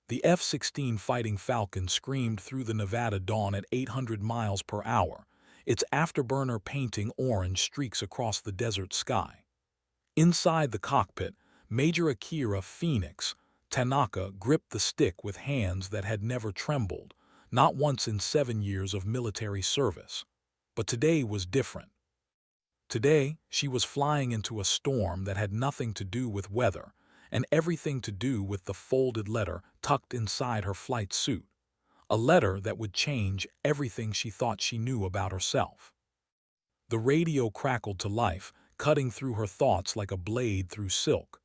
The F-16 Fighting Falcon screamed through the Nevada dawn at 800 miles per hour, its afterburner painting orange streaks across the desert sky. Inside the cockpit, Major Akira Phoenix Tanaka gripped the stick with hands that had never trembled, not once in 7 years of military service. But today was different. Today, she was flying into a storm that had nothing to do with weather and everything to do with the folded letter tucked inside her flight suit, a letter that would change everything she thought she knew about herself. The radio crackled to life, cutting through her thoughts like a blade through silk.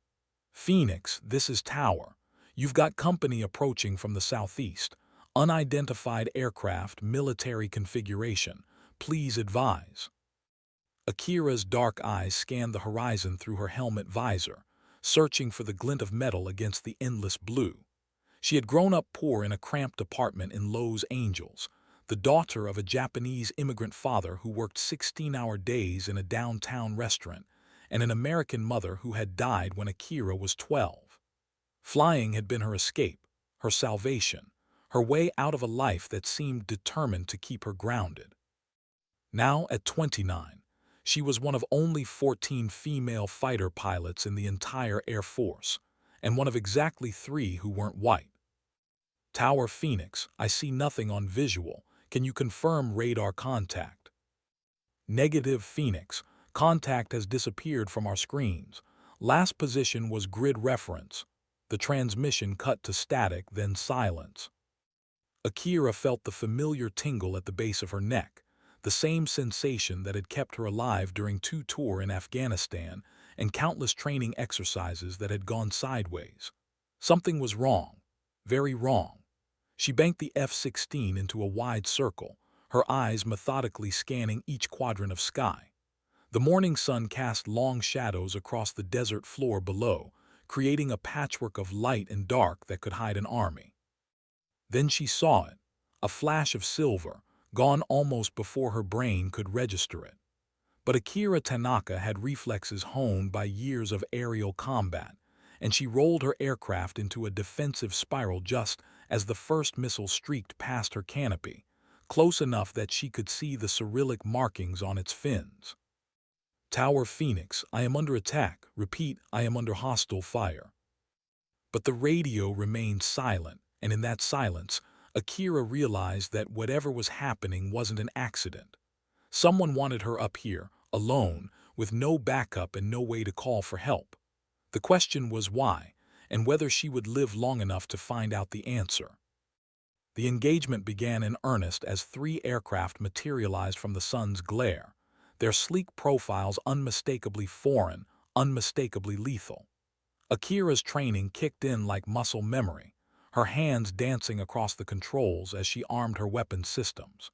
"Phoenix, this is Tower. You've got company approaching from the southeast. Unidentified aircraft, military configuration. Please advise." Akira's dark eyes scanned the horizon through her helmet visor, searching for the glint of metal against the endless blue. She had grown up poor in a cramped apartment in Los Angeles, the daughter of a Japanese immigrant father who worked 16-hour days in a downtown restaurant, and an American mother who had died when Akira was 12. Flying had been her escape, her salvation, her way out of a life that seemed determined to keep her grounded. Now, at 29, she was one of only 14 female fighter pilots in the entire Air Force, and one of exactly 3 who weren't white. "Tower Phoenix, I see nothing on visual. Can you confirm radar contact?" "Negative, Phoenix. Contact has disappeared from our screens. Last position was grid reference." The transmission cut to static, then silence. Akira felt the familiar tingle at the base of her neck, the same sensation that had kept her alive during 2 tours in Afghanistan and countless training exercises that had gone sideways. Something was wrong, very wrong. She banked the F-16 into a wide circle, her eyes methodically scanning each quadrant of sky. The morning sun cast long shadows across the desert floor below, creating a patchwork of light and dark that could hide an army. Then she saw it, a flash of silver, gone almost before her brain could register it. But Akira Tanaka had reflexes honed by years of aerial combat, and she rolled her aircraft into a defensive spiral just as the first missile streaked past her canopy, close enough that she could see the Cyrillic markings on its fins. "Tower Phoenix, I am under attack. Repeat, I am under hostile fire." But the radio remained silent, and in that silence, Akira realized that whatever was happening wasn't an accident. Someone wanted her up here, alone, with no backup and no way to call for help. The question was why, and whether she would live long enough to find out the answer. The engagement began in earnest as 3 aircraft materialized from the sun's glare, their sleek profiles unmistakably foreign, unmistakably lethal. Akira's training kicked in like muscle memory, her hands dancing across the controls as she armed her weapon systems.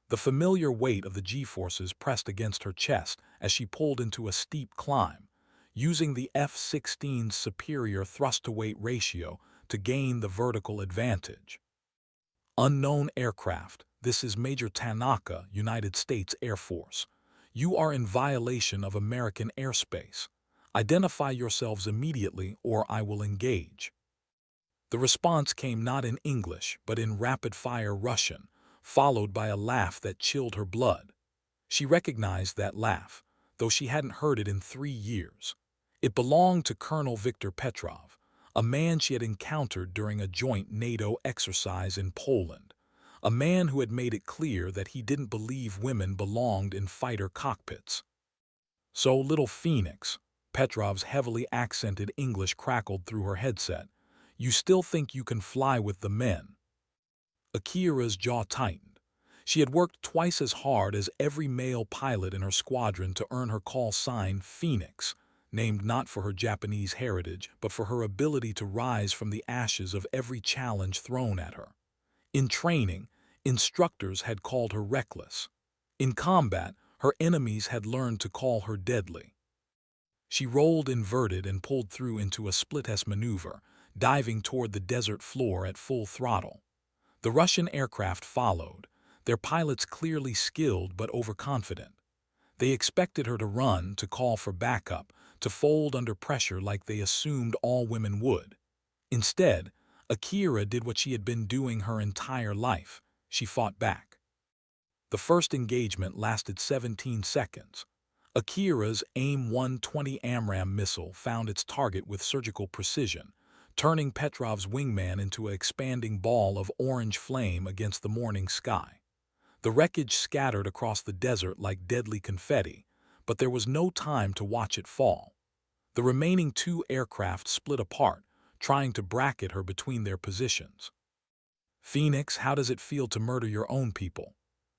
The familiar weight of the G-forces pressed against her chest as she pulled into a steep climb, using the F-16's superior thrust-to-weight ratio to gain the vertical advantage. "Unknown aircraft, this is Major Tanaka, United States Air Force. You are in violation of American airspace. Identify yourselves immediately or I will engage." The response came not in English but in rapid-fire Russian, followed by a laugh that chilled her blood. She recognized that laugh, though she hadn't heard it in 3 years. It belonged to Colonel Viktor Petrov, a man she had encountered during a joint NATO exercise in Poland, a man who had made it clear that he didn't believe women belonged in fighter cockpits. "So, little Phoenix," Petrov's heavily accented English crackled through her headset, "you still think you can fly with the men?" Akira's jaw tightened. She had worked twice as hard as every male pilot in her squadron to earn her call sign Phoenix, named not for her Japanese heritage, but for her ability to rise from the ashes of every challenge thrown at her. In training, instructors had called her reckless. In combat, her enemies had learned to call her deadly. She rolled inverted and pulled through into a split-S maneuver, diving toward the desert floor at full throttle. The Russian aircraft followed, their pilots clearly skilled but overconfident. They expected her to run, to call for backup, to fold under pressure like they assumed all women would. Instead, Akira did what she had been doing her entire life. She fought back. The first engagement lasted 17 seconds. Akira's AIM-120 AMRAAM missile found its target with surgical precision, turning Petrov's wingman into an expanding ball of orange flame against the morning sky. The wreckage scattered across the desert like deadly confetti, but there was no time to watch it fall. The remaining two aircraft split apart, trying to bracket her between their positions. "Phoenix, how does it feel to murder your own people?"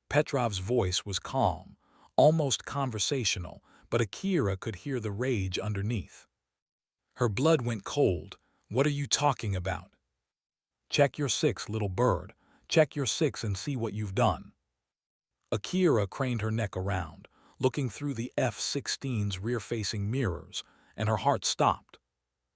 Petrov's voice was calm, almost conversational, but Akira could hear the rage underneath. Her blood went cold. "What are you talking about?" "Check your six, little bird. Check your six and see what you've done." Akira craned her neck around, looking through the F-16's rear-facing mirrors, and her heart stopped.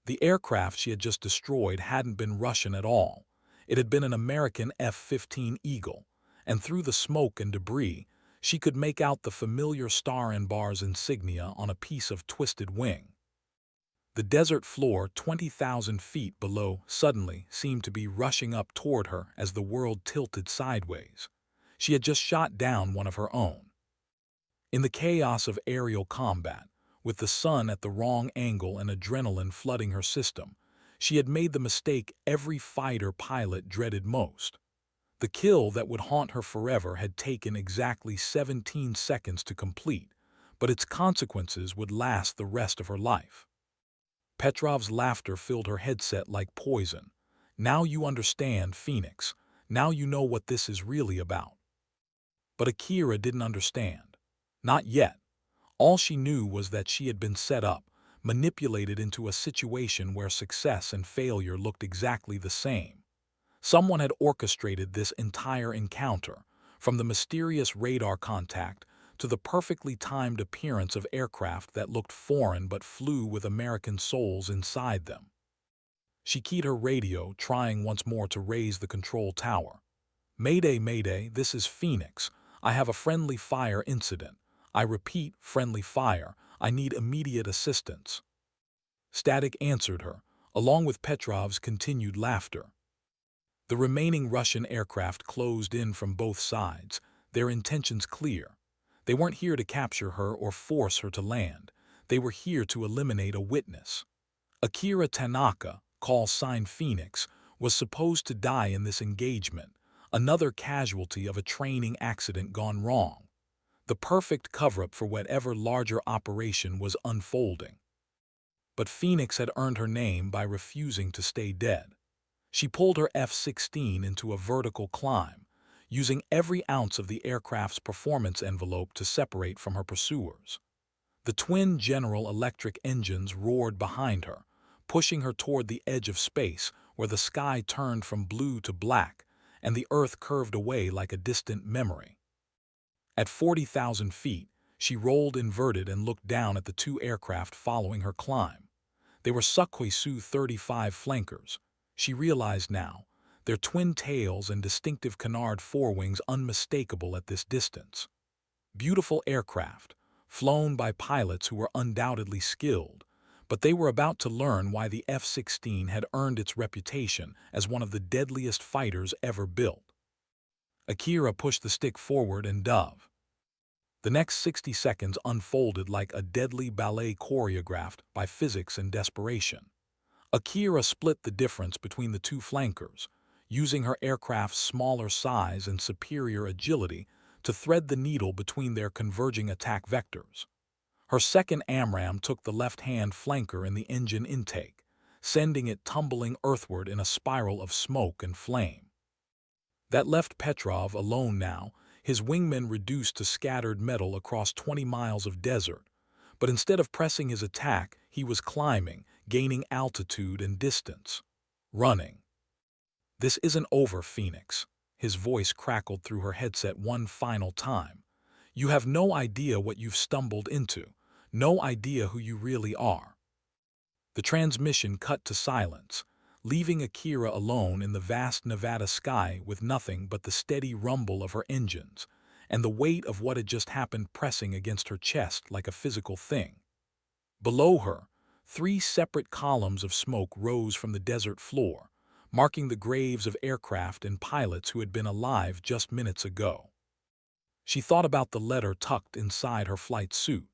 The aircraft she had just destroyed hadn't been Russian at all. It had been an American F-15 Eagle, and through the smoke and debris, she could make out the familiar star and bars insignia on a piece of twisted wing. The desert floor 20,000 feet below suddenly seemed to be rushing up toward her as the world tilted sideways. She had just shot down one of her own. In the chaos of aerial combat, with the sun at the wrong angle and adrenaline flooding her system, she had made the mistake every fighter pilot dreaded most. The kill that would haunt her forever had taken exactly 17 seconds to complete, but its consequences would last the rest of her life. Petrov's laughter filled her headset like poison. "Now you understand, Phoenix. Now you know what this is really about." But Akira didn't understand. Not yet. All she knew was that she had been set up, manipulated into a situation where success and failure looked exactly the same. Someone had orchestrated this entire encounter, from the mysterious radar contact to the perfectly timed appearance of aircraft that looked foreign but flew with American souls inside them. She keyed her radio, trying once more to raise the control tower. "Mayday, Mayday, this is Phoenix. I have a friendly fire incident. I repeat, friendly fire. I need immediate assistance." Static answered her, along with Petrov's continued laughter. The remaining Russian aircraft closed in from both sides, their intentions clear. They weren't here to capture her or force her to land. They were here to eliminate a witness. Akira Tanaka, call sign Phoenix, was supposed to die in this engagement, another casualty of a training accident gone wrong. The perfect cover-up for whatever larger operation was unfolding. But Phoenix had earned her name by refusing to stay dead. She pulled her F-16 into a vertical climb, using every ounce of the aircraft's performance envelope to separate from her pursuers. The twin General Electric engines roared behind her, pushing her toward the edge of space where the sky turned from blue to black and the earth curved away like a distant memory. At 40,000 feet, she rolled inverted and looked down at the two aircraft following her climb. They were Sukhoi Su-35 flankers. She realized now, their twin tails and distinctive canard forewings unmistakable at this distance. Beautiful aircraft, flown by pilots who were undoubtedly skilled, but they were about to learn why the F-16 had earned its reputation as one of the deadliest fighters ever built. Akira pushed the stick forward and dove. The next 60 seconds unfolded like a deadly ballet choreographed by physics and desperation. Akira split the difference between the two flankers, using her aircraft's smaller size and superior agility to thread the needle between their converging attack vectors. Her second AMRAAM took the left-hand flanker in the engine intake, sending it tumbling earthward in a spiral of smoke and flame. That left Petrov alone now, his wingmen reduced to scattered metal across 20 miles of desert. But instead of pressing his attack, he was climbing, gaining altitude and distance. Running. "This isn't over, Phoenix." His voice crackled through her headset one final time. "You have no idea what you've stumbled into, no idea who you really are." The transmission cut to silence, leaving Akira alone in the vast Nevada sky with nothing but the steady rumble of her engines and the weight of what had just happened pressing against her chest like a physical thing. Below her, 3 separate columns of smoke rose from the desert floor, marking the graves of aircraft and pilots who had been alive just minutes ago. She thought about the letter tucked inside her flight suit,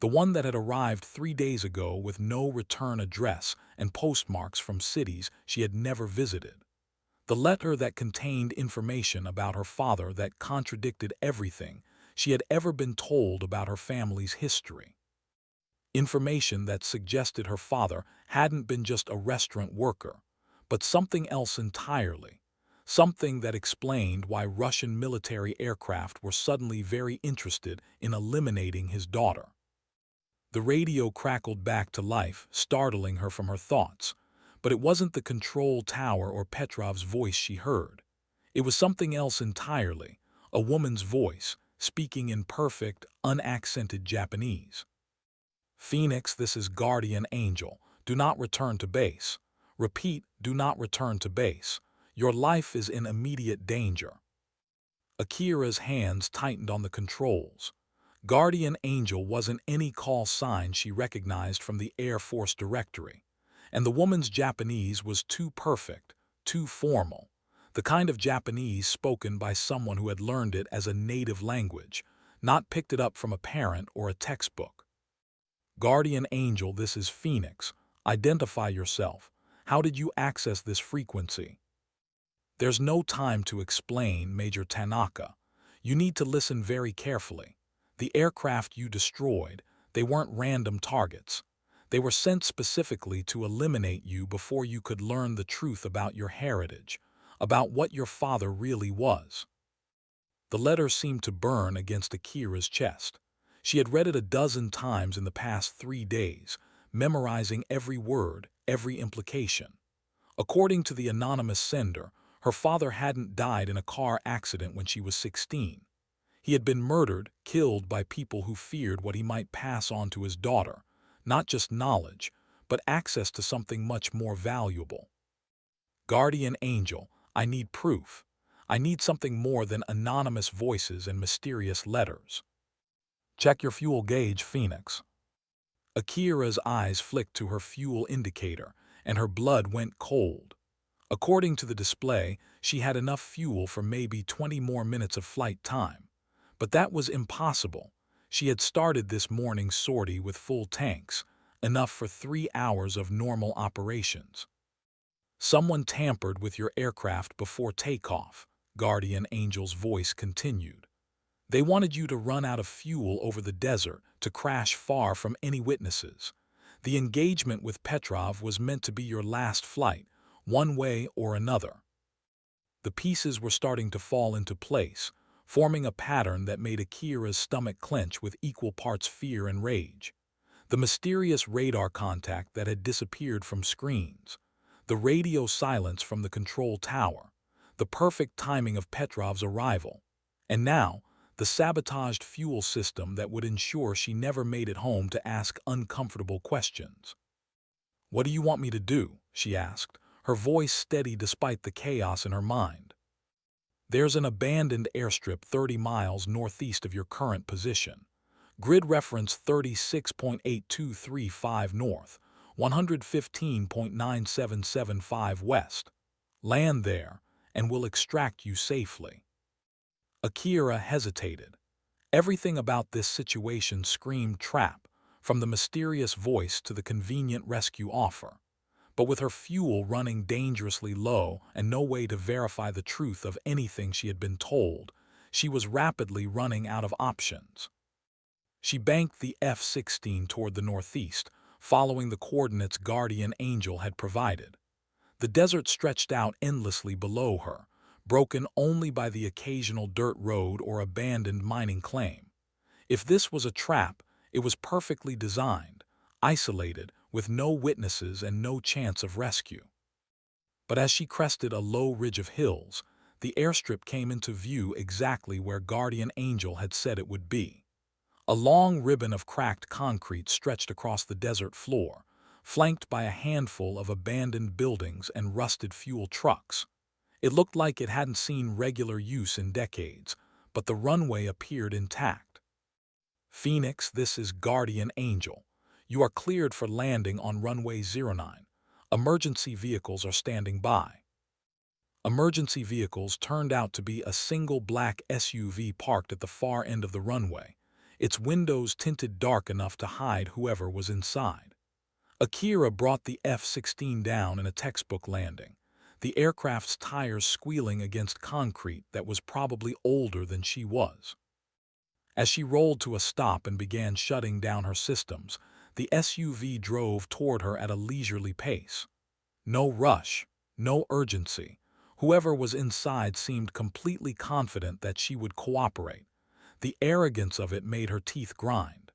the one that had arrived 3 days ago with no return address and postmarks from cities she had never visited. The letter that contained information about her father that contradicted everything she had ever been told about her family's history. Information that suggested her father hadn't been just a restaurant worker, but something else entirely. Something that explained why Russian military aircraft were suddenly very interested in eliminating his daughter. The radio crackled back to life, startling her from her thoughts. But it wasn't the control tower or Petrov's voice she heard. It was something else entirely, a woman's voice, speaking in perfect, unaccented Japanese. "Phoenix, this is Guardian Angel. Do not return to base. Repeat, do not return to base. Your life is in immediate danger." Akira's hands tightened on the controls. Guardian Angel wasn't any call sign she recognized from the Air Force directory. And the woman's Japanese was too perfect, too formal, the kind of Japanese spoken by someone who had learned it as a native language, not picked it up from a parent or a textbook. "Guardian Angel, this is Phoenix. Identify yourself. How did you access this frequency?" "There's no time to explain, Major Tanaka. You need to listen very carefully. The aircraft you destroyed, they weren't random targets. They were sent specifically to eliminate you before you could learn the truth about your heritage, about what your father really was." The letter seemed to burn against Akira's chest. She had read it a dozen times in the past 3 days, memorizing every word, every implication. According to the anonymous sender, her father hadn't died in a car accident when she was 16. He had been murdered, killed by people who feared what he might pass on to his daughter. Not just knowledge, but access to something much more valuable. "Guardian Angel, I need proof. I need something more than anonymous voices and mysterious letters." "Check your fuel gauge, Phoenix." Akira's eyes flicked to her fuel indicator, and her blood went cold. According to the display, she had enough fuel for maybe 20 more minutes of flight time. But that was impossible. She had started this morning's sortie with full tanks, enough for 3 hours of normal operations. "Someone tampered with your aircraft before takeoff," Guardian Angel's voice continued. "They wanted you to run out of fuel over the desert, to crash far from any witnesses. The engagement with Petrov was meant to be your last flight, one way or another." The pieces were starting to fall into place, forming a pattern that made Akira's stomach clench with equal parts fear and rage. The mysterious radar contact that had disappeared from screens, the radio silence from the control tower, the perfect timing of Petrov's arrival, and now, the sabotaged fuel system that would ensure she never made it home to ask uncomfortable questions. "What do you want me to do?" she asked, her voice steady despite the chaos in her mind. "There's an abandoned airstrip 30 miles northeast of your current position. Grid reference 36.8235 north, 115.9775 west. Land there, and we'll extract you safely." Akira hesitated. Everything about this situation screamed trap, from the mysterious voice to the convenient rescue offer. But with her fuel running dangerously low and no way to verify the truth of anything she had been told, she was rapidly running out of options. She banked the F-16 toward the northeast, following the coordinates Guardian Angel had provided. The desert stretched out endlessly below her, broken only by the occasional dirt road or abandoned mining claim. If this was a trap, it was perfectly designed, isolated, with no witnesses and no chance of rescue. But as she crested a low ridge of hills, the airstrip came into view exactly where Guardian Angel had said it would be. A long ribbon of cracked concrete stretched across the desert floor, flanked by a handful of abandoned buildings and rusted fuel trucks. It looked like it hadn't seen regular use in decades, but the runway appeared intact. "Phoenix, this is Guardian Angel. You are cleared for landing on runway 09. Emergency vehicles are standing by." Emergency vehicles turned out to be a single black SUV parked at the far end of the runway, its windows tinted dark enough to hide whoever was inside. Akira brought the F-16 down in a textbook landing, the aircraft's tires squealing against concrete that was probably older than she was. As she rolled to a stop and began shutting down her systems, the SUV drove toward her at a leisurely pace. No rush, no urgency. Whoever was inside seemed completely confident that she would cooperate. The arrogance of it made her teeth grind.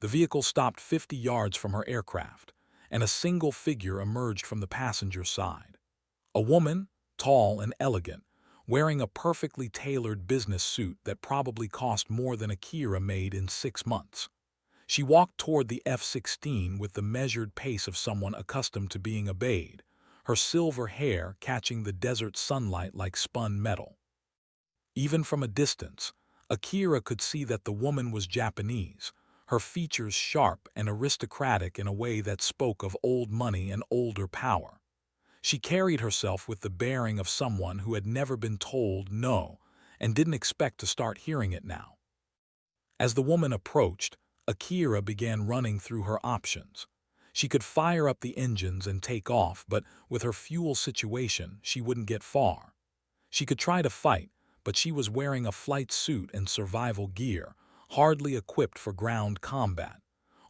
The vehicle stopped 50 yards from her aircraft, and a single figure emerged from the passenger side. A woman, tall and elegant, wearing a perfectly tailored business suit that probably cost more than Akira made in 6 months. She walked toward the F-16 with the measured pace of someone accustomed to being obeyed, her silver hair catching the desert sunlight like spun metal. Even from a distance, Akira could see that the woman was Japanese, her features sharp and aristocratic in a way that spoke of old money and older power. She carried herself with the bearing of someone who had never been told no and didn't expect to start hearing it now. As the woman approached, Akira began running through her options. She could fire up the engines and take off, but with her fuel situation, she wouldn't get far. She could try to fight, but she was wearing a flight suit and survival gear, hardly equipped for ground combat.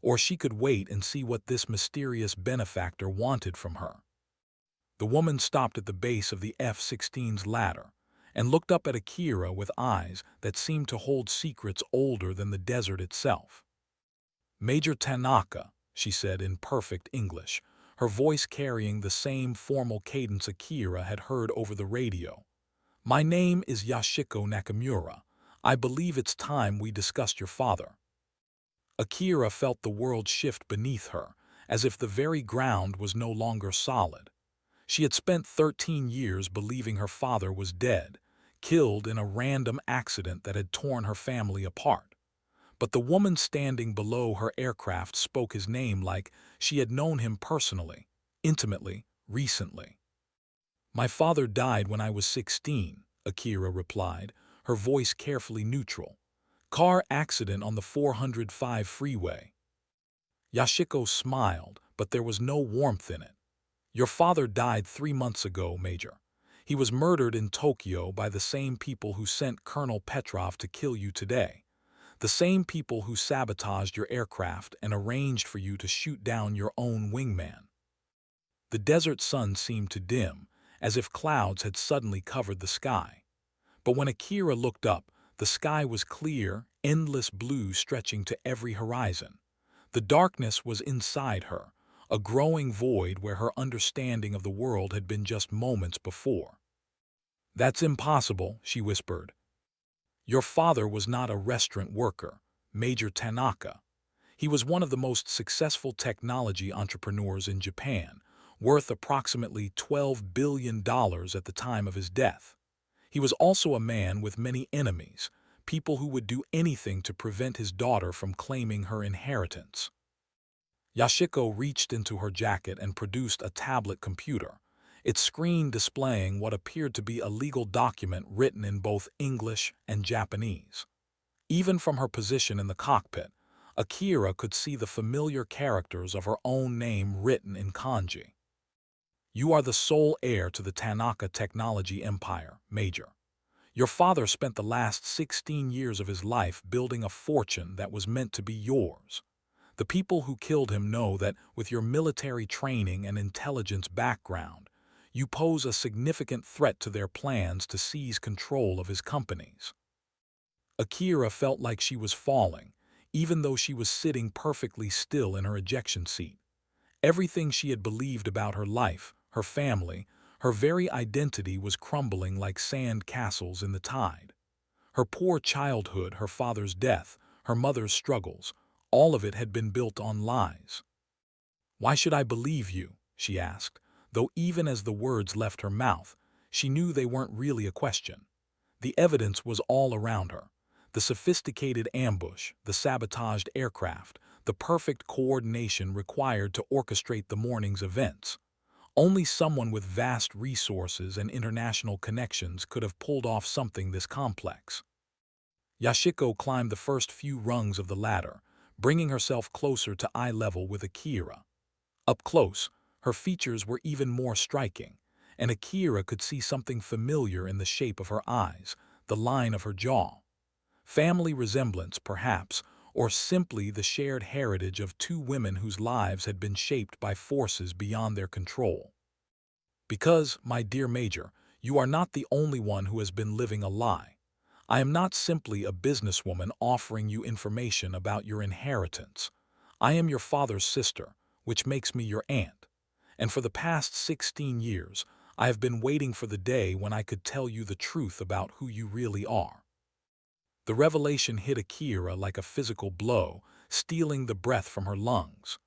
Or she could wait and see what this mysterious benefactor wanted from her. The woman stopped at the base of the F-16's ladder and looked up at Akira with eyes that seemed to hold secrets older than the desert itself. "Major Tanaka," she said in perfect English, her voice carrying the same formal cadence Akira had heard over the radio. "My name is Yoshiko Nakamura. I believe it's time we discussed your father." Akira felt the world shift beneath her, as if the very ground was no longer solid. She had spent 13 years believing her father was dead, killed in a random accident that had torn her family apart. But the woman standing below her aircraft spoke his name like she had known him personally, intimately, recently. "My father died when I was 16, Akira replied, her voice carefully neutral. "Car accident on the 405 freeway." Yoshiko smiled, but there was no warmth in it. "Your father died 3 months ago, Major. He was murdered in Tokyo by the same people who sent Colonel Petrov to kill you today. The same people who sabotaged your aircraft and arranged for you to shoot down your own wingman." The desert sun seemed to dim, as if clouds had suddenly covered the sky. But when Akira looked up, the sky was clear, endless blue stretching to every horizon. The darkness was inside her, a growing void where her understanding of the world had been just moments before. "That's impossible," she whispered. "Your father was not a restaurant worker, Major Tanaka. He was one of the most successful technology entrepreneurs in Japan, worth approximately $12 billion at the time of his death. He was also a man with many enemies, people who would do anything to prevent his daughter from claiming her inheritance." Yoshiko reached into her jacket and produced a tablet computer, its screen displaying what appeared to be a legal document written in both English and Japanese. Even from her position in the cockpit, Akira could see the familiar characters of her own name written in kanji. "You are the sole heir to the Tanaka technology empire, Major. Your father spent the last 16 years of his life building a fortune that was meant to be yours. The people who killed him know that with your military training and intelligence background, you pose a significant threat to their plans to seize control of his companies." Akira felt like she was falling, even though she was sitting perfectly still in her ejection seat. Everything she had believed about her life, her family, her very identity was crumbling like sand castles in the tide. Her poor childhood, her father's death, her mother's struggles, all of it had been built on lies. "Why should I believe you?" she asked, though even as the words left her mouth, she knew they weren't really a question. The evidence was all around her. The sophisticated ambush, the sabotaged aircraft, the perfect coordination required to orchestrate the morning's events. Only someone with vast resources and international connections could have pulled off something this complex. Yashiko climbed the first few rungs of the ladder, bringing herself closer to eye level with Akira. Up close, her features were even more striking, and Akira could see something familiar in the shape of her eyes, the line of her jaw. Family resemblance, perhaps, or simply the shared heritage of two women whose lives had been shaped by forces beyond their control. Because, my dear Major, you are not the only one who has been living a lie. I am not simply a businesswoman offering you information about your inheritance. I am your father's sister, which makes me your aunt. And for the past 16 years, I have been waiting for the day when I could tell you the truth about who you really are. The revelation hit Akira like a physical blow, stealing the breath from her lungs.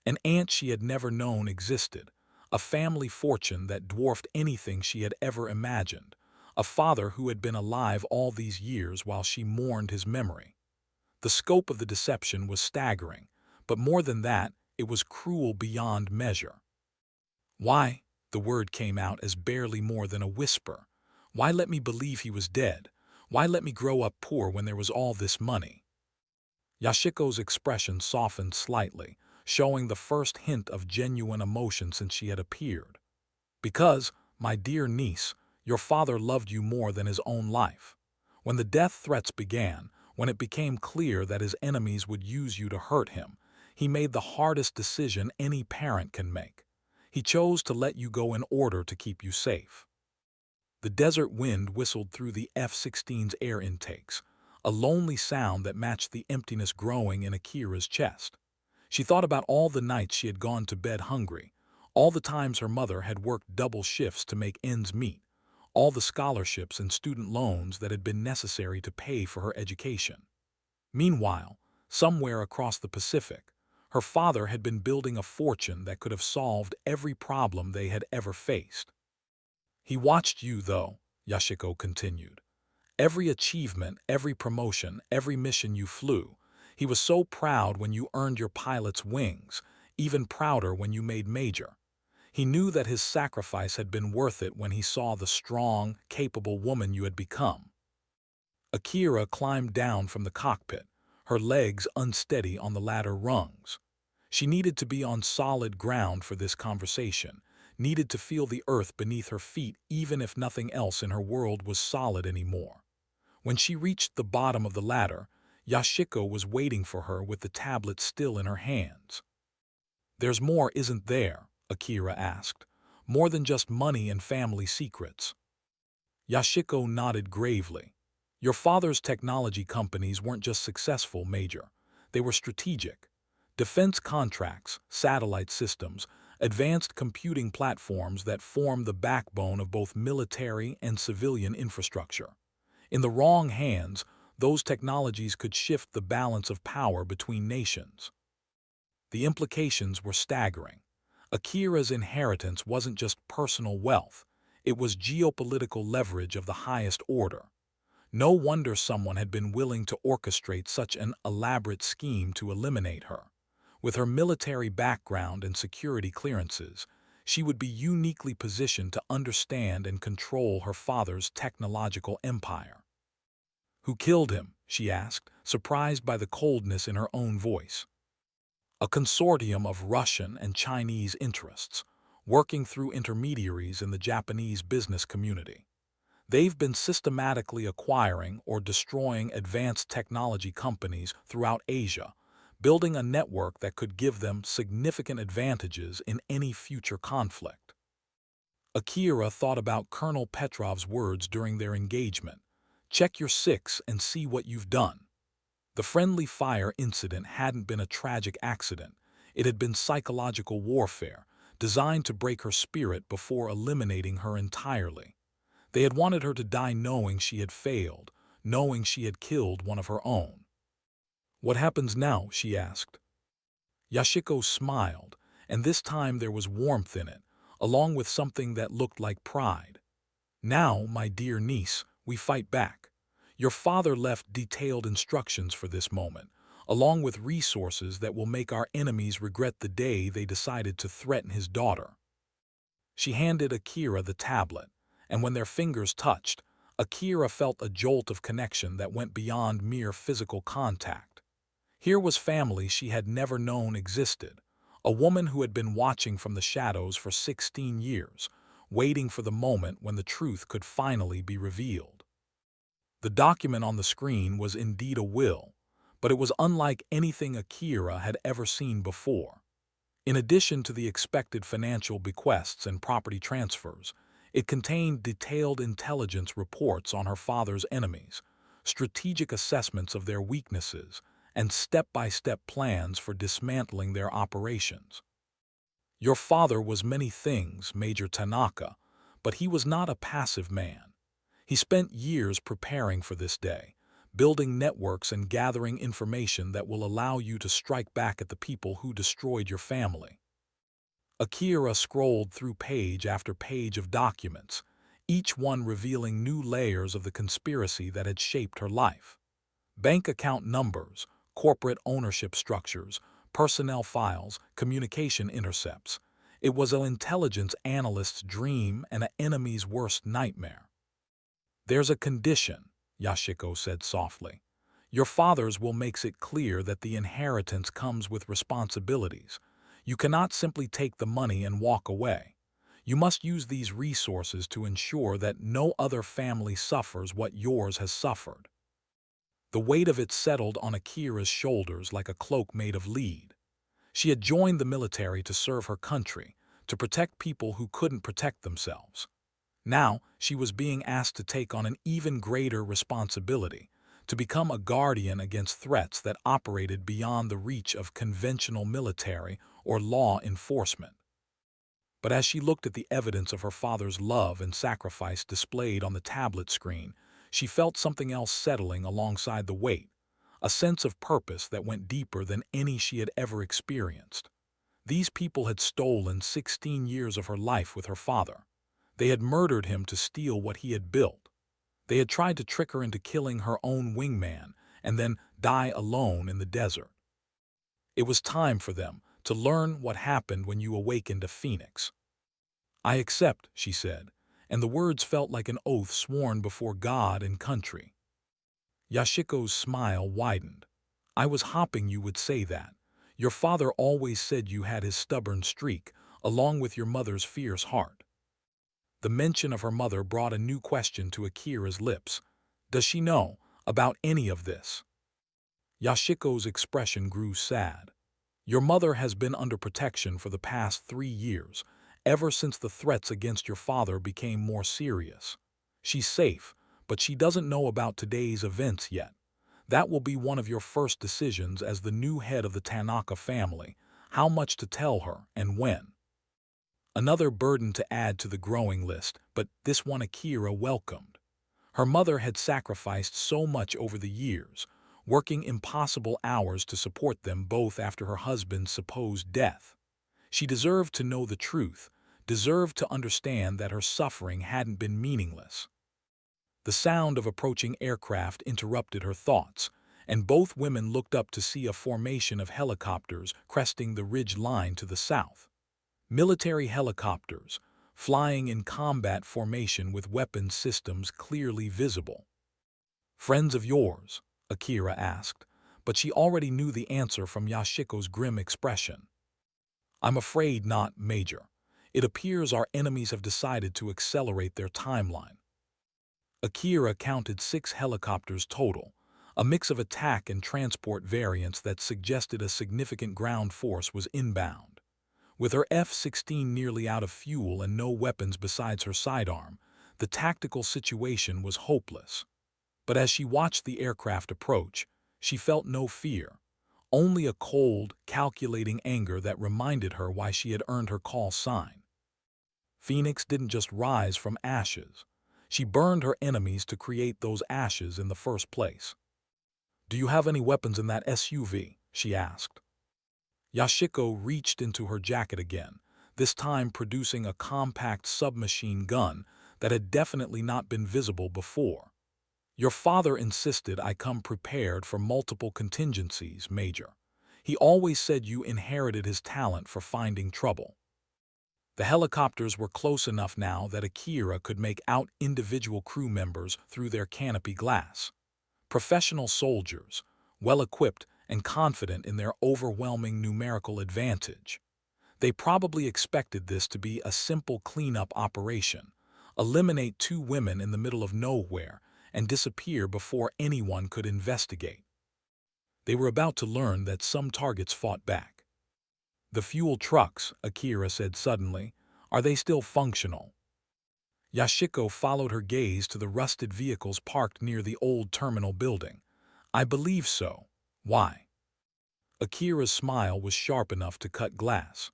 An aunt she had never known existed, a family fortune that dwarfed anything she had ever imagined, a father who had been alive all these years while she mourned his memory. The scope of the deception was staggering, but more than that, it was cruel beyond measure. Why? The word came out as barely more than a whisper. Why let me believe he was dead? Why let me grow up poor when there was all this money? Yashiko's expression softened slightly, showing the first hint of genuine emotion since she had appeared. Because, my dear niece, your father loved you more than his own life. When the death threats began, when it became clear that his enemies would use you to hurt him, he made the hardest decision any parent can make. He chose to let you go in order to keep you safe. The desert wind whistled through the F-16's air intakes, a lonely sound that matched the emptiness growing in Akira's chest. She thought about all the nights she had gone to bed hungry, all the times her mother had worked double shifts to make ends meet, all the scholarships and student loans that had been necessary to pay for her education. Meanwhile, somewhere across the Pacific, her father had been building a fortune that could have solved every problem they had ever faced. He watched you, though, Yashiko continued. Every achievement, every promotion, every mission you flew. He was so proud when you earned your pilot's wings, even prouder when you made major. He knew that his sacrifice had been worth it when he saw the strong, capable woman you had become. Akira climbed down from the cockpit, her legs unsteady on the ladder rungs. She needed to be on solid ground for this conversation, needed to feel the earth beneath her feet even if nothing else in her world was solid anymore. When she reached the bottom of the ladder, Yashiko was waiting for her with the tablet still in her hands. "There's more, isn't there?" Akira asked. "More than just money and family secrets." Yashiko nodded gravely. "Your father's technology companies weren't just successful, Major. They were strategic. Defense contracts, satellite systems, advanced computing platforms that form the backbone of both military and civilian infrastructure. In the wrong hands, those technologies could shift the balance of power between nations." The implications were staggering. Akira's inheritance wasn't just personal wealth, it was geopolitical leverage of the highest order. No wonder someone had been willing to orchestrate such an elaborate scheme to eliminate her. With her military background and security clearances, she would be uniquely positioned to understand and control her father's technological empire. "Who killed him?" she asked, surprised by the coldness in her own voice. "A consortium of Russian and Chinese interests, working through intermediaries in the Japanese business community. They've been systematically acquiring or destroying advanced technology companies throughout Asia, building a network that could give them significant advantages in any future conflict." Akira thought about Colonel Petrov's words during their engagement. "Check your six and see what you've done." The friendly fire incident hadn't been a tragic accident. It had been psychological warfare, designed to break her spirit before eliminating her entirely. They had wanted her to die knowing she had failed, knowing she had killed one of her own. "What happens now?" she asked. Yashiko smiled, and this time there was warmth in it, along with something that looked like pride. "Now, my dear niece, we fight back. Your father left detailed instructions for this moment, along with resources that will make our enemies regret the day they decided to threaten his daughter." She handed Akira the tablet, and when their fingers touched, Akira felt a jolt of connection that went beyond mere physical contact. Here was family she had never known existed, a woman who had been watching from the shadows for 16 years, waiting for the moment when the truth could finally be revealed. The document on the screen was indeed a will, but it was unlike anything Akira had ever seen before. In addition to the expected financial bequests and property transfers, it contained detailed intelligence reports on her father's enemies, strategic assessments of their weaknesses, and step-by-step plans for dismantling their operations. Your father was many things, Major Tanaka, but he was not a passive man. He spent years preparing for this day, building networks and gathering information that will allow you to strike back at the people who destroyed your family. Akira scrolled through page after page of documents, each one revealing new layers of the conspiracy that had shaped her life. Bank account numbers, corporate ownership structures, personnel files, communication intercepts. It was an intelligence analyst's dream and an enemy's worst nightmare. "There's a condition," Yashiko said softly. "Your father's will makes it clear that the inheritance comes with responsibilities. You cannot simply take the money and walk away. You must use these resources to ensure that no other family suffers what yours has suffered." The weight of it settled on Akira's shoulders like a cloak made of lead. She had joined the military to serve her country, to protect people who couldn't protect themselves. Now, she was being asked to take on an even greater responsibility, to become a guardian against threats that operated beyond the reach of conventional military or law enforcement. But as she looked at the evidence of her father's love and sacrifice displayed on the tablet screen, she felt something else settling alongside the weight, a sense of purpose that went deeper than any she had ever experienced. These people had stolen 16 years of her life with her father. They had murdered him to steal what he had built. They had tried to trick her into killing her own wingman and then die alone in the desert. It was time for them to learn what happened when you awakened a phoenix. "I accept," she said, and the words felt like an oath sworn before God and country. Yashiko's smile widened. "I was hoping you would say that. Your father always said you had his stubborn streak, along with your mother's fierce heart." The mention of her mother brought a new question to Akira's lips. "Does she know about any of this?" Yashiko's expression grew sad. "Your mother has been under protection for the past 3 years, ever since the threats against your father became more serious. She's safe, but she doesn't know about today's events yet. That will be one of your first decisions as the new head of the Tanaka family, how much to tell her and when." Another burden to add to the growing list, but this one Akira welcomed. Her mother had sacrificed so much over the years, working impossible hours to support them both after her husband's supposed death. She deserved to know the truth, deserved to understand that her suffering hadn't been meaningless. The sound of approaching aircraft interrupted her thoughts, and both women looked up to see a formation of helicopters cresting the ridge line to the south. Military helicopters, flying in combat formation with weapons systems clearly visible. "Friends of yours?" Akira asked, but she already knew the answer from Yashiko's grim expression. "I'm afraid not, Major. It appears our enemies have decided to accelerate their timeline." Akira counted 6 helicopters total, a mix of attack and transport variants that suggested a significant ground force was inbound. With her F-16 nearly out of fuel and no weapons besides her sidearm, the tactical situation was hopeless. But as she watched the aircraft approach, she felt no fear, only a cold, calculating anger that reminded her why she had earned her call sign. Phoenix didn't just rise from ashes. She burned her enemies to create those ashes in the first place. "Do you have any weapons in that SUV?" she asked. Yashiko reached into her jacket again, this time producing a compact submachine gun that had definitely not been visible before. "Your father insisted I come prepared for multiple contingencies, Major. He always said you inherited his talent for finding trouble." The helicopters were close enough now that Akira could make out individual crew members through their canopy glass. Professional soldiers, well-equipped and confident in their overwhelming numerical advantage. They probably expected this to be a simple cleanup operation, eliminate two women in the middle of nowhere and disappear before anyone could investigate. They were about to learn that some targets fought back. "The fuel trucks," Akira said suddenly, "are they still functional?" Yashiko followed her gaze to the rusted vehicles parked near the old terminal building. "I believe so. Why?" Akira's smile was sharp enough to cut glass.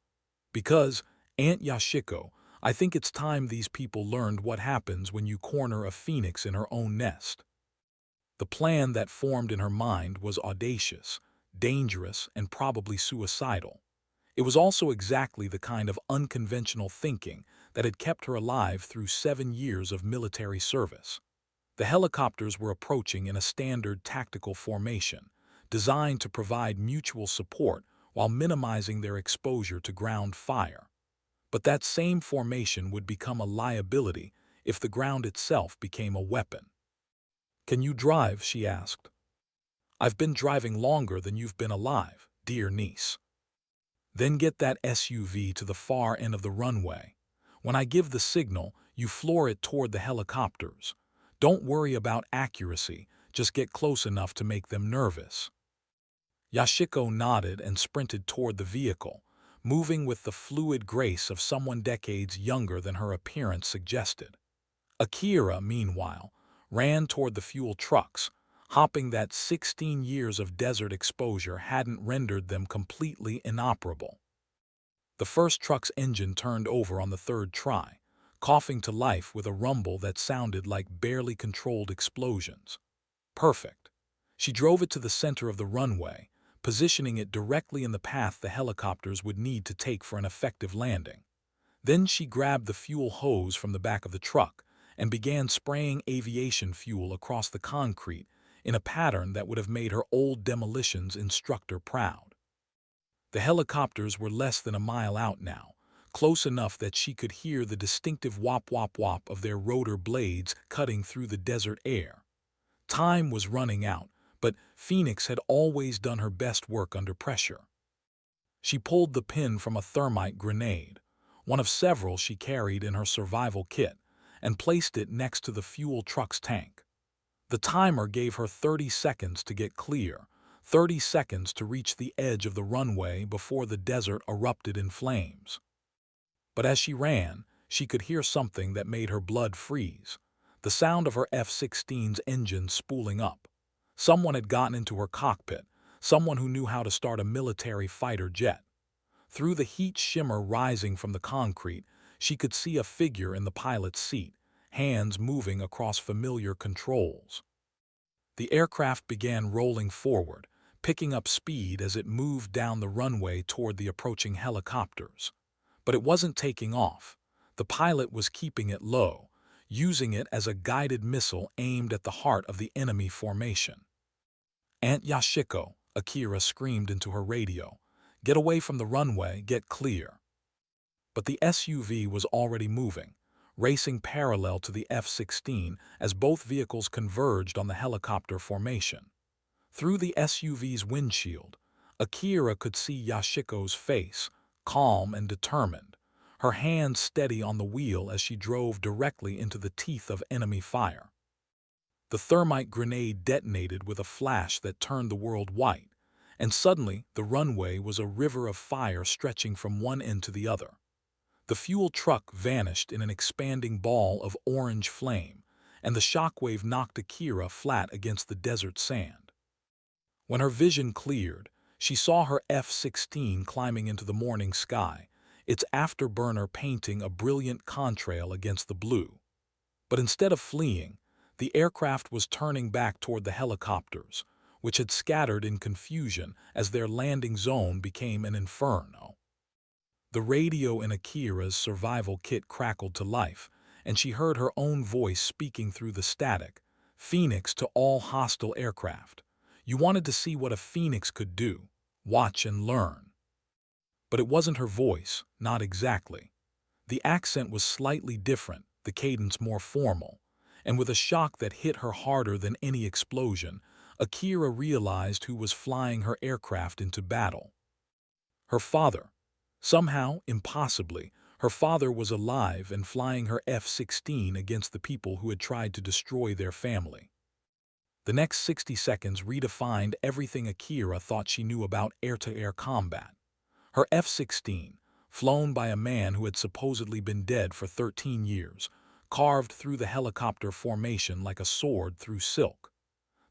"Because, Aunt Yashiko, I think it's time these people learned what happens when you corner a phoenix in her own nest." The plan that formed in her mind was audacious, dangerous, and probably suicidal. It was also exactly the kind of unconventional thinking that had kept her alive through 7 years of military service. The helicopters were approaching in a standard tactical formation, designed to provide mutual support while minimizing their exposure to ground fire. But that same formation would become a liability if the ground itself became a weapon. "Can you drive?" she asked. "I've been driving longer than you've been alive, dear niece." "Then get that SUV to the far end of the runway. When I give the signal, you floor it toward the helicopters. Don't worry about accuracy, just get close enough to make them nervous." Yashiko nodded and sprinted toward the vehicle, moving with the fluid grace of someone decades younger than her appearance suggested. Akira, meanwhile, ran toward the fuel trucks, hopping that 16 years of desert exposure hadn't rendered them completely inoperable. The first truck's engine turned over on the third try, coughing to life with a rumble that sounded like barely controlled explosions. Perfect. She drove it to the center of the runway, positioning it directly in the path the helicopters would need to take for an effective landing. Then she grabbed the fuel hose from the back of the truck and began spraying aviation fuel across the concrete in a pattern that would have made her old demolitions instructor proud. The helicopters were less than a mile out now, close enough that she could hear the distinctive whop-whop-whop of their rotor blades cutting through the desert air. Time was running out, but Phoenix had always done her best work under pressure. She pulled the pin from a thermite grenade, one of several she carried in her survival kit, and placed it next to the fuel truck's tank. The timer gave her 30 seconds to get clear, 30 seconds to reach the edge of the runway before the desert erupted in flames. But as she ran, she could hear something that made her blood freeze, the sound of her F-16's engine spooling up. Someone had gotten into her cockpit, someone who knew how to start a military fighter jet. Through the heat shimmer rising from the concrete, she could see a figure in the pilot's seat, hands moving across familiar controls. The aircraft began rolling forward, picking up speed as it moved down the runway toward the approaching helicopters. But it wasn't taking off. The pilot was keeping it low, using it as a guided missile aimed at the heart of the enemy formation. "Aunt Yashiko," Akira screamed into her radio. "Get away from the runway, get clear." But the SUV was already moving, racing parallel to the F-16 as both vehicles converged on the helicopter formation. Through the SUV's windshield, Akira could see Yashiko's face, calm and determined, her hands steady on the wheel as she drove directly into the teeth of enemy fire. The thermite grenade detonated with a flash that turned the world white, and suddenly the runway was a river of fire stretching from one end to the other. The fuel truck vanished in an expanding ball of orange flame, and the shockwave knocked Akira flat against the desert sand. When her vision cleared, she saw her F-16 climbing into the morning sky, its afterburner painting a brilliant contrail against the blue. But instead of fleeing, the aircraft was turning back toward the helicopters, which had scattered in confusion as their landing zone became an inferno. The radio in Akira's survival kit crackled to life, and she heard her own voice speaking through the static. "Phoenix to all hostile aircraft. You wanted to see what a Phoenix could do. Watch and learn." But it wasn't her voice, not exactly. The accent was slightly different, the cadence more formal, and with a shock that hit her harder than any explosion, Akira realized who was flying her aircraft into battle. Her father. Somehow, impossibly, her father was alive and flying her F-16 against the people who had tried to destroy their family. The next 60 seconds redefined everything Akira thought she knew about air-to-air combat. Her F-16, flown by a man who had supposedly been dead for 13 years, carved through the helicopter formation like a sword through silk.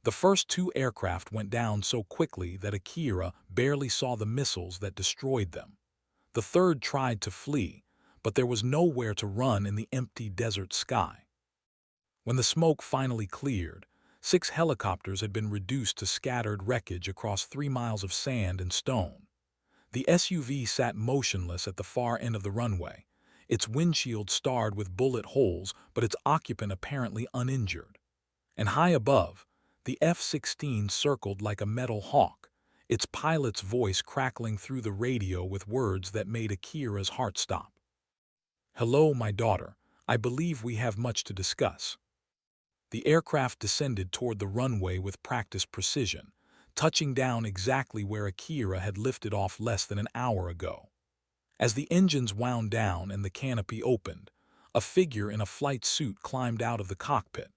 The first two aircraft went down so quickly that Akira barely saw the missiles that destroyed them. The third tried to flee, but there was nowhere to run in the empty desert sky. When the smoke finally cleared, 6 helicopters had been reduced to scattered wreckage across 3 miles of sand and stone. The SUV sat motionless at the far end of the runway, its windshield starred with bullet holes but its occupant apparently uninjured. And high above, the F-16 circled like a metal hawk, its pilot's voice crackling through the radio with words that made Akira's heart stop. "Hello, my daughter. I believe we have much to discuss." The aircraft descended toward the runway with practiced precision, touching down exactly where Akira had lifted off less than an hour ago. As the engines wound down and the canopy opened, a figure in a flight suit climbed out of the cockpit,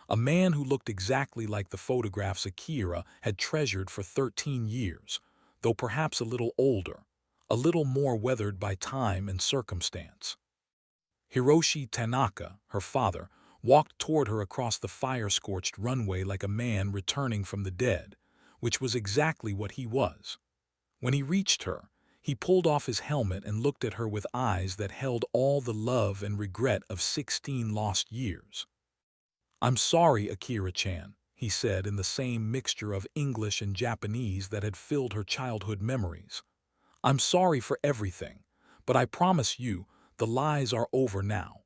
a man who looked exactly like the photographs Akira had treasured for 13 years, though perhaps a little older, a little more weathered by time and circumstance. Hiroshi Tanaka, her father, walked toward her across the fire-scorched runway like a man returning from the dead, which was exactly what he was. When he reached her, he pulled off his helmet and looked at her with eyes that held all the love and regret of 16 lost years. "I'm sorry, Akira-chan," he said in the same mixture of English and Japanese that had filled her childhood memories. "I'm sorry for everything, but I promise you, the lies are over now."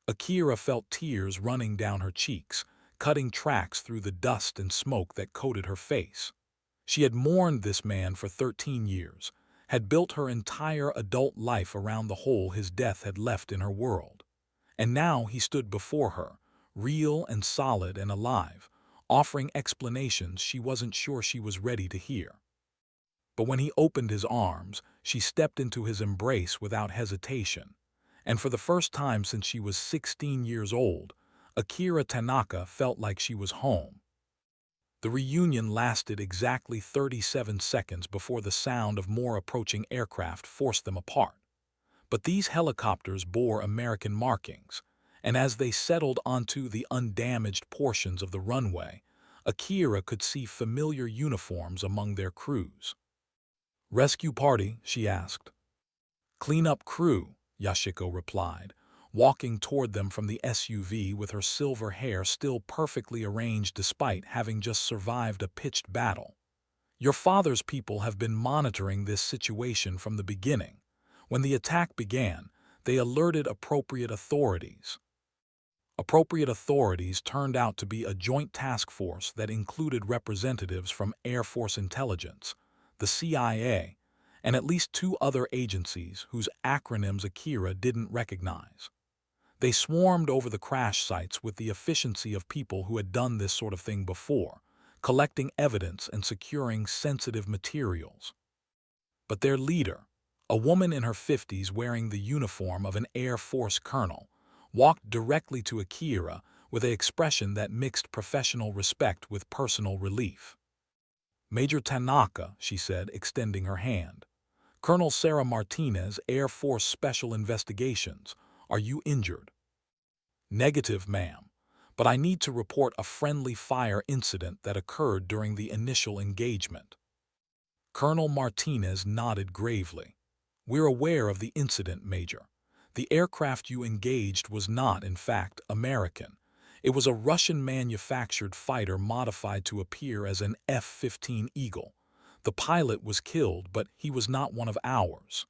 Akira felt tears running down her cheeks, cutting tracks through the dust and smoke that coated her face. She had mourned this man for 13 years, had built her entire adult life around the hole his death had left in her world. And now he stood before her, real and solid and alive, offering explanations she wasn't sure she was ready to hear. But when he opened his arms, she stepped into his embrace without hesitation. And for the first time since she was 16 years old, Akira Tanaka felt like she was home. The reunion lasted exactly 37 seconds before the sound of more approaching aircraft forced them apart. But these helicopters bore American markings, and as they settled onto the undamaged portions of the runway, Akira could see familiar uniforms among their crews. "Rescue party?" she asked. "Cleanup crew," Yashiko replied, walking toward them from the SUV with her silver hair still perfectly arranged despite having just survived a pitched battle. "Your father's people have been monitoring this situation from the beginning. When the attack began, they alerted appropriate authorities. Appropriate authorities turned out to be a joint task force that included representatives from Air Force Intelligence, the CIA, and at least 2 other agencies whose acronyms Akira didn't recognize. They swarmed over the crash sites with the efficiency of people who had done this sort of thing before, collecting evidence and securing sensitive materials. But their leader, a woman in her 50s wearing the uniform of an Air Force colonel, walked directly to Akira with an expression that mixed professional respect with personal relief. "Major Tanaka," she said, extending her hand. "Colonel Sarah Martinez, Air Force Special Investigations. Are you injured?" "Negative, ma'am. But I need to report a friendly fire incident that occurred during the initial engagement." Colonel Martinez nodded gravely. "We're aware of the incident, Major. The aircraft you engaged was not, in fact, American. It was a Russian-manufactured fighter modified to appear as an F-15 Eagle. The pilot was killed, but he was not one of ours."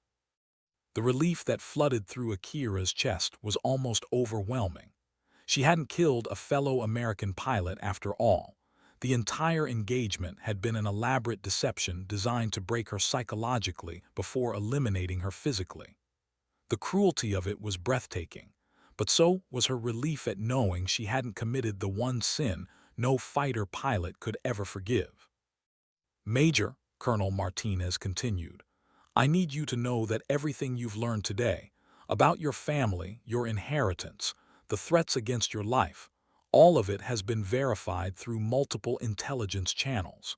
The relief that flooded through Akira's chest was almost overwhelming. She hadn't killed a fellow American pilot after all. The entire engagement had been an elaborate deception designed to break her psychologically before eliminating her physically. The cruelty of it was breathtaking, but so was her relief at knowing she hadn't committed the one sin no fighter pilot could ever forgive. Major, Colonel Martinez continued, I need you to know that everything you've learned today, about your family, your inheritance, the threats against your life, all of it has been verified through multiple intelligence channels.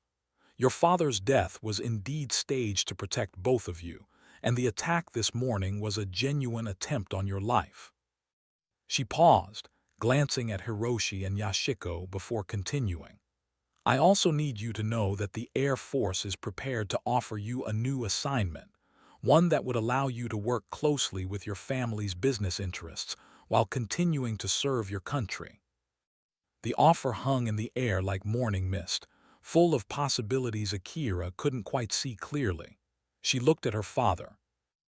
Your father's death was indeed staged to protect both of you, and the attack this morning was a genuine attempt on your life. She paused, glancing at Hiroshi and Yashiko before continuing. I also need you to know that the Air Force is prepared to offer you a new assignment, one that would allow you to work closely with your family's business interests while continuing to serve your country. The offer hung in the air like morning mist, full of possibilities Akira couldn't quite see clearly. She looked at her father,